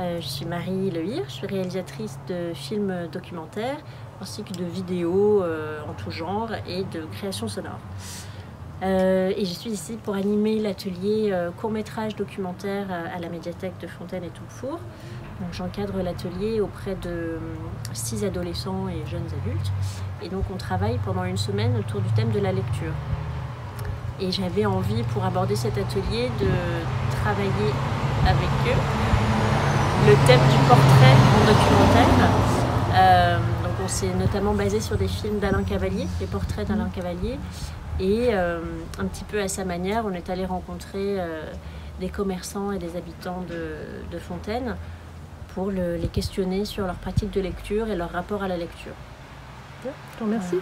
Je suis Marie Lehir, je suis réalisatrice de films documentaires ainsi que de vidéos en tout genre et de création sonore. Et je suis ici pour animer l'atelier court-métrage documentaire à la médiathèque de Fontaine et Touquefour. Donc j'encadre l'atelier auprès de 6 adolescents et jeunes adultes. Et donc on travaille pendant une semaine autour du thème de la lecture. Et j'avais envie, pour aborder cet atelier, de travailler avec eux le thème du portrait en documentaire. Donc on s'est notamment basé sur des films d'Alain Cavalier, les portraits d'Alain Cavalier. Et un petit peu à sa manière, on est allé rencontrer des commerçants et des habitants de Fontaine pour les questionner sur leur pratique de lecture et leur rapport à la lecture. Je te remercie.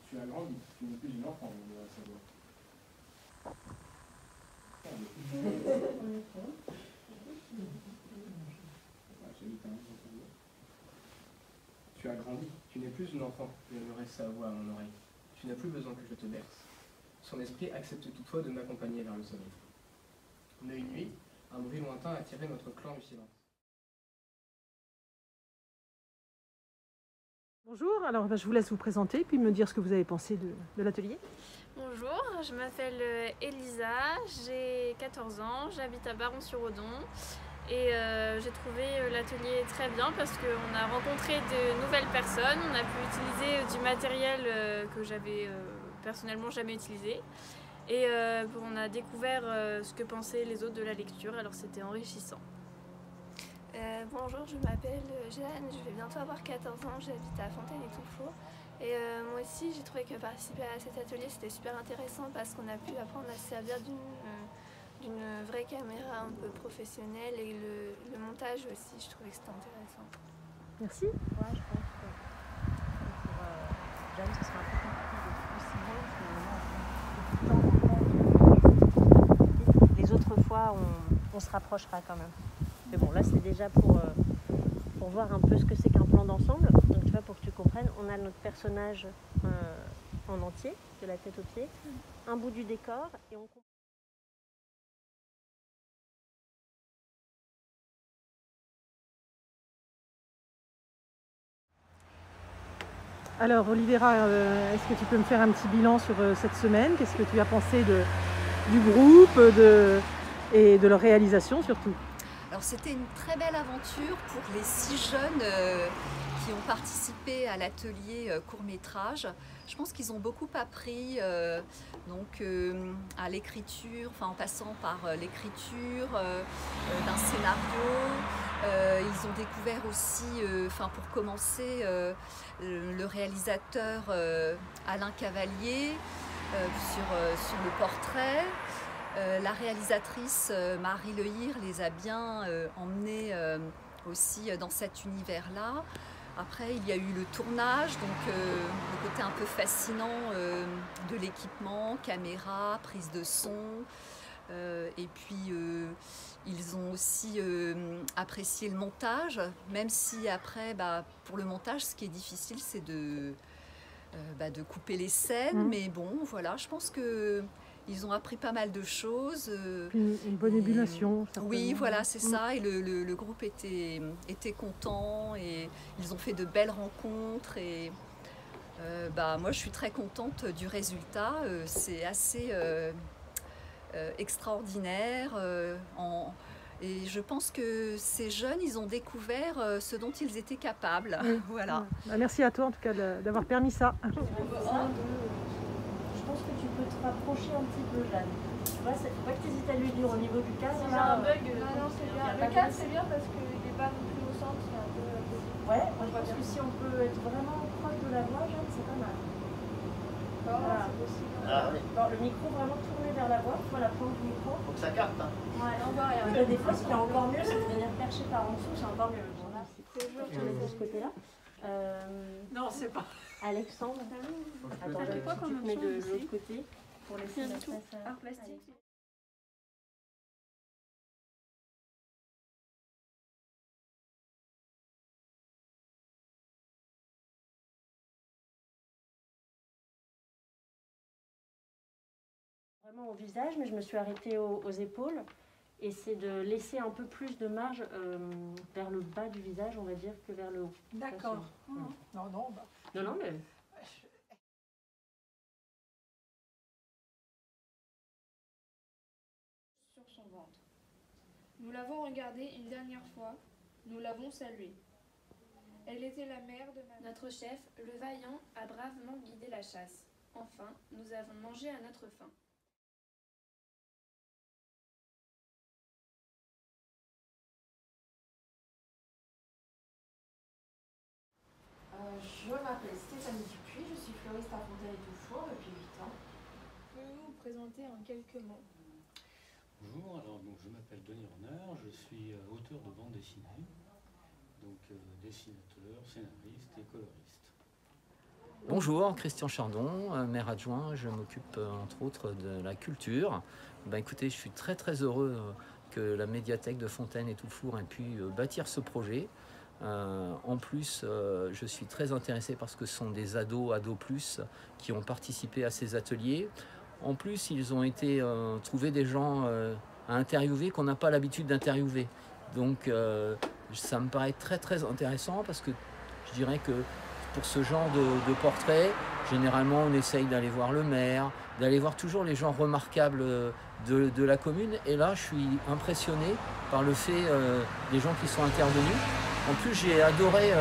Tu as grandi, tu n'es plus une enfant, on doit savoir. Tu as grandi, tu n'es plus une enfant, murmurait sa voix à mon oreille. Tu n'as plus besoin que je te berce. Son esprit accepte toutefois de m'accompagner vers le sommeil. Mais une nuit, un bruit lointain attirait notre clan du silence. Bonjour, alors je vous laisse vous présenter puis me dire ce que vous avez pensé de l'atelier. Bonjour, je m'appelle Elisa, j'ai 14 ans, j'habite à Baron-sur-Odon et j'ai trouvé l'atelier très bien parce qu'on a rencontré de nouvelles personnes, on a pu utiliser du matériel que j'avais personnellement jamais utilisé et on a découvert ce que pensaient les autres de la lecture, alors c'était enrichissant. Bonjour, je m'appelle Jeanne, je vais bientôt avoir 14 ans, j'habite à Fontaine et Touquefour. Et moi aussi, j'ai trouvé que participer à cet atelier, c'était super intéressant parce qu'on a pu apprendre à se servir d'une vraie caméra un peu professionnelle et le montage aussi, je trouvais que c'était intéressant. Merci. Ouais, je pense que pour Jeanne, ce sera un peu compliqué aussi. Les autres fois, on se rapprochera quand même. Mais bon, là, c'est déjà pour voir un peu ce que c'est qu'un plan d'ensemble. Donc, tu vois, pour que tu comprennes, on a notre personnage en entier, de la tête aux pieds, un bout du décor, et on comprend. Alors Olivera, est-ce que tu peux me faire un petit bilan sur cette semaine? Qu'est-ce que tu as pensé du groupe et de leur réalisation surtout? Alors c'était une très belle aventure pour les 6 jeunes qui ont participé à l'atelier court-métrage. Je pense qu'ils ont beaucoup appris à l'écriture, en passant par l'écriture d'un scénario. Ils ont découvert aussi, pour commencer, le réalisateur Alain Cavalier sur le portrait. La réalisatrice Marie Lehir les a bien emmenés aussi dans cet univers-là. Après, il y a eu le tournage, donc le côté un peu fascinant de l'équipement, caméra, prise de son. Et puis, ils ont aussi apprécié le montage, même si après, pour le montage, ce qui est difficile, c'est de couper les scènes. Mais bon, voilà, je pense que ils ont appris pas mal de choses. Une bonne émulation. Oui, voilà, c'est ça. Et le groupe était content et ils ont fait de belles rencontres. Et moi, je suis très contente du résultat. C'est assez extraordinaire. Et je pense que ces jeunes, ils ont découvert ce dont ils étaient capables. Oui. Voilà. Merci à toi en tout cas d'avoir permis ça. Je pense que tu peux te rapprocher un petit peu, Jeanne. Tu vois, il ne faut pas que tu hésites à lui dire au niveau du cadre. Si j'ai un bug, non, c'est bien. Le cadre, c'est bien parce qu'il n'est pas non plus au centre, c'est un peu... Ouais, moi je pense que si on peut être vraiment proche de la voix, Jeanne, c'est pas mal. Voilà. C'est possible. Ah oui, Bon, le micro vraiment tourné vers la voix, tu vois la pointe du micro. faut que ça capte. Hein. Ouais, on voit rien. Des fois, ce qui est encore mieux, c'est de venir percher par en dessous, c'est encore mieux. Bon, là, C'est je te laisse de ce côté-là. Non, c'est pas. Alexandre, attends, Ça fait quoi comme tu te mets de option l'autre côté pour laisser la place à... Art plastique. Vraiment au visage, mais je me suis arrêtée aux épaules. Et c'est de laisser un peu plus de marge vers le bas du visage, on va dire, que vers le haut. D'accord. Non, non, bah. Non, non, mais... Sur son ventre. Nous l'avons regardée une dernière fois, nous l'avons saluée. Elle était la mère de Notre chef, le vaillant, a bravement guidé la chasse. Enfin, nous avons mangé à notre faim. Je m'appelle Stéphanie Dupuis, je suis fleuriste à Fontaine-et-Toufour depuis 8 ans. Pouvez-vous vous présenter en quelques mots? Bonjour, alors donc, je m'appelle Denis Renard, je suis auteur de bande dessinée, donc dessinateur, scénariste et coloriste. Bonjour, Christian Chardon, maire adjoint, je m'occupe entre autres de la culture. Écoutez, je suis très heureux que la médiathèque de Fontaine-et-Toufour ait pu bâtir ce projet. En plus, je suis très intéressé parce que ce sont des ados plus, qui ont participé à ces ateliers. En plus, ils ont été trouver des gens à interviewer qu'on n'a pas l'habitude d'interviewer. Donc, ça me paraît très intéressant parce que je dirais que pour ce genre de portrait, généralement, on essaye d'aller voir le maire, d'aller voir toujours les gens remarquables de la commune. Et là, je suis impressionné par le fait des gens qui sont intervenus. En plus, j'ai adoré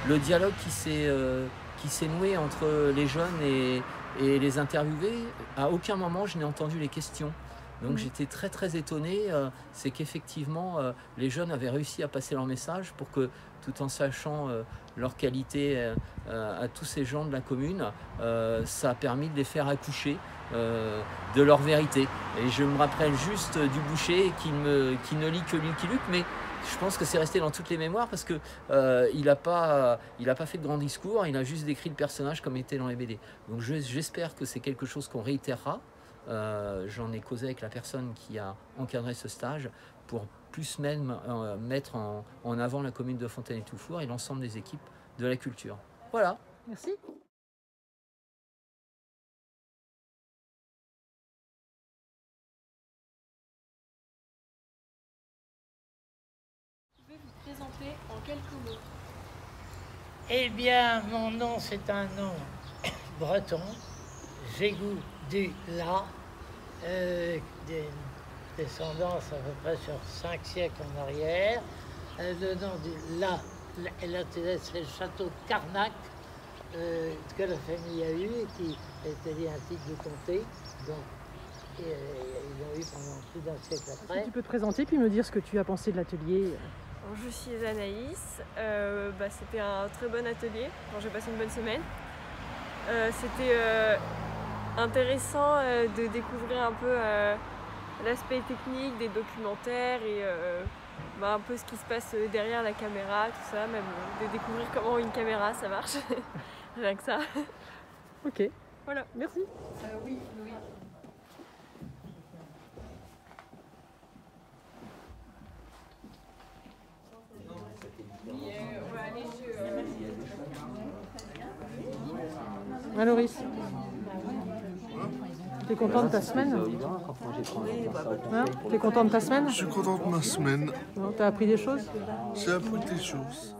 le dialogue qui s'est noué entre les jeunes et les interviewés. À aucun moment, je n'ai entendu les questions. Donc j'étais très étonné. C'est qu'effectivement, les jeunes avaient réussi à passer leur message pour que, tout en sachant leur qualité à tous ces gens de la commune, ça a permis de les faire accoucher de leur vérité. Et je me rappelle juste du Boucher qui ne lit que Lucky Luke, mais je pense que c'est resté dans toutes les mémoires parce que il n'a pas fait de grands discours, il a juste décrit le personnage comme il était dans les BD. Donc j'espère que c'est quelque chose qu'on réitérera. J'en ai causé avec la personne qui a encadré ce stage pour plus même mettre en avant la commune de Fontaine-et-Toufour et l'ensemble des équipes de la culture. Voilà. Merci. Pouvez vous présenter en quelques mots? Eh bien, mon nom, c'est un nom breton, Jégou du La, des descendance à peu près sur 5 siècles en arrière. Le nom du La, c'est le château de Carnac que la famille a eu et qui était lié à un titre de comté. Donc, ils l'ont eu pendant plus d'un siècle après. Est-ce que tu peux te présenter puis me dire ce que tu as pensé de l'atelier? Je suis Anaïs, c'était un très bon atelier, j'ai passé une bonne semaine. C'était intéressant de découvrir un peu l'aspect technique des documentaires et un peu ce qui se passe derrière la caméra, tout ça, même de découvrir comment une caméra ça marche, rien que ça. Ok, voilà, merci. Oui. Loris, t'es content de ta semaine? T'es content de ta semaine? Je suis content de ma semaine. T'as appris des choses? J'ai appris des choses.